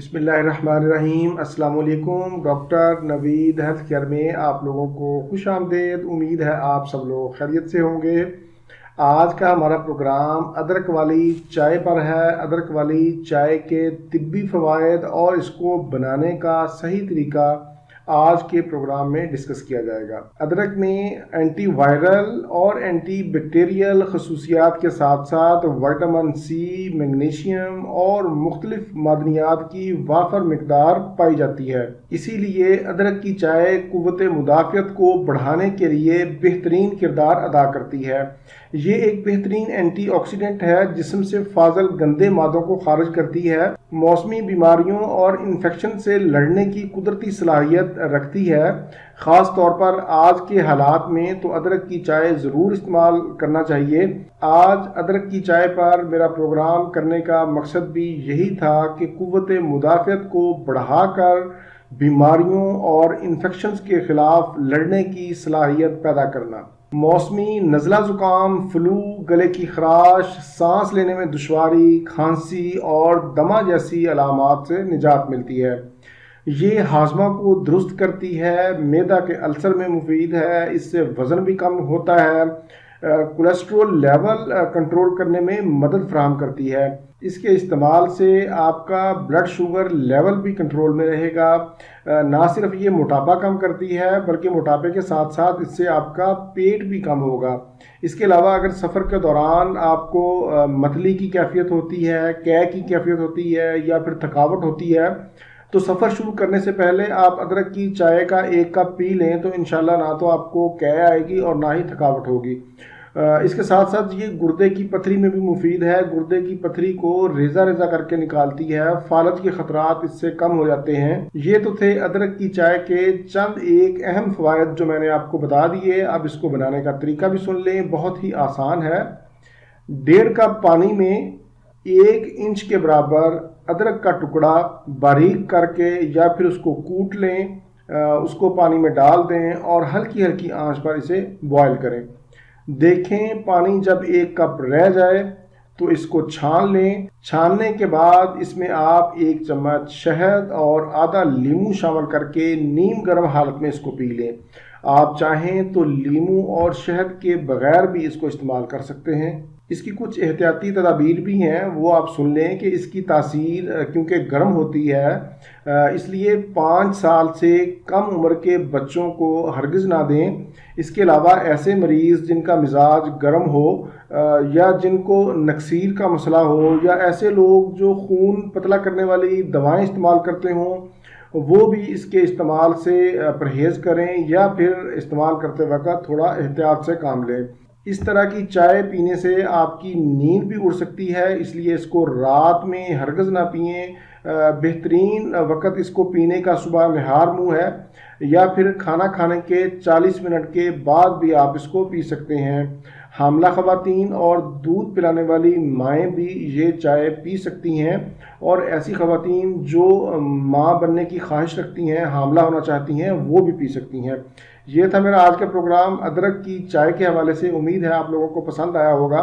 बिस्मिल्लाहिर्रहमानिर्रहीम। अस्सलाम वालेकुम। डॉक्टर नवीद हेल्थ केयर में आप लोगों को खुश आमदेद। उम्मीद है आप सब लोग खैरियत से होंगे। आज का हमारा प्रोग्राम अदरक वाली चाय पर है। अदरक वाली चाय के तिब्बी फ़वाइद और इसको बनाने का सही तरीका आज के प्रोग्राम में डिस्कस किया जाएगा। अदरक में एंटी वायरल और एंटी बैक्टीरियल खसूसियात के साथ साथ विटामिन सी, मैग्नीशियम और मुख्तलिफ मादनियात की वाफर मिकदार पाई जाती है। इसीलिए अदरक की चाय कुव्वत मुदाफ़ियत को बढ़ाने के लिए बेहतरीन किरदार अदा करती है। ये एक बेहतरीन एंटीऑक्सीडेंट है, जिस्म से फाजल गंदे मादों को खारिज करती है, मौसमी बीमारियों और इन्फेक्शन से लड़ने की कुदरती सलाहियत रखती है। ख़ास तौर पर आज के हालात में तो अदरक की चाय ज़रूर इस्तेमाल करना चाहिए। आज अदरक की चाय पर मेरा प्रोग्राम करने का मकसद भी यही था कि कुव्वत मुदाफ़ियत को बढ़ाकर बीमारियों और इन्फेक्शंस के ख़िलाफ़ लड़ने की सलाहियत पैदा करना। मौसमी नज़ला ज़ुकाम, फ्लू, गले की खराश, सांस लेने में दुश्वारी, खांसी और दमा जैसी अलामात से निजात मिलती है। ये हाजमा को दुरुस्त करती है, मैदा के अल्सर में मुफीद है, इससे वज़न भी कम होता है, कोलेस्ट्रॉल लेवल कंट्रोल करने में मदद फराहम करती है। इसके इस्तेमाल से आपका ब्लड शुगर लेवल भी कंट्रोल में रहेगा। ना सिर्फ ये मोटापा कम करती है बल्कि मोटापे के साथ साथ इससे आपका पेट भी कम होगा। इसके अलावा अगर सफ़र के दौरान आपको मतली की कैफियत होती है, कै की कैफियत होती है या फिर थकावट होती है, तो सफ़र शुरू करने से पहले आप अदरक की चाय का एक कप पी लें तो इंशाल्लाह ना तो आपको कै आएगी और ना ही थकावट होगी। इसके साथ साथ ये गुर्दे की पथरी में भी मुफीद है। गुर्दे की पथरी को रेज़ा रेज़ा करके निकालती है। फालज के ख़तरात इससे कम हो जाते हैं। ये तो थे अदरक की चाय के चंद एक अहम फ़वाइद जो मैंने आपको बता दिए। अब इसको बनाने का तरीका भी सुन लें, बहुत ही आसान है। 1.5 कप पानी में 1 इंच के बराबर अदरक का टुकड़ा बारीक करके या फिर उसको कूट लें, उसको पानी में डाल दें और हल्की हल्की आंच पर इसे बॉयल करें। देखें पानी जब 1 कप रह जाए तो इसको छान लें। छानने के बाद इसमें आप 1 चम्मच शहद और आधा लीमू शामिल करके नीम गर्म हालत में इसको पी लें। आप चाहें तो लीमू और शहद के बगैर भी इसको इस्तेमाल कर सकते हैं। इसकी कुछ एहतियाती तदाबीर भी हैं, वो आप सुन लें कि इसकी तासीर क्योंकि गर्म होती है इसलिए 5 साल से कम उम्र के बच्चों को हरगिज़ ना दें। इसके अलावा ऐसे मरीज़ जिनका मिजाज गर्म हो या जिनको नक्सीर का मसला हो या ऐसे लोग जो खून पतला करने वाली दवाएं इस्तेमाल करते हों, वो भी इसके इस्तेमाल से परहेज़ करें या फिर इस्तेमाल करते वक्त थोड़ा एहतियात से काम लें। इस तरह की चाय पीने से आपकी नींद भी उड़ सकती है, इसलिए इसको रात में हरगिज़ ना पिएं। बेहतरीन वक़्त इसको पीने का सुबह निहार मुँह है या फिर खाना खाने के 40 मिनट के बाद भी आप इसको पी सकते हैं। हामला ख़वातीन और दूध पिलाने वाली माएँ भी ये चाय पी सकती हैं और ऐसी ख़वातीन जो माँ बनने की ख्वाहिश रखती हैं, हामला होना चाहती हैं, वो भी पी सकती हैं। ये था मेरा आज का प्रोग्राम अदरक की चाय के हवाले से। उम्मीद है आप लोगों को पसंद आया होगा।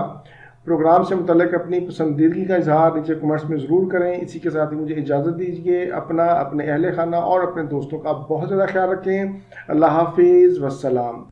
प्रोग्राम से मुतल्लिक अपनी पसंदीदगी का इजहार नीचे कमेंट्स में ज़रूर करें। इसी के साथ ही मुझे इजाज़त दीजिए। अपना, अपने अहले खाना और अपने दोस्तों का बहुत ज़्यादा ख्याल रखें। अल्लाह हाफिज़, वस्सलाम।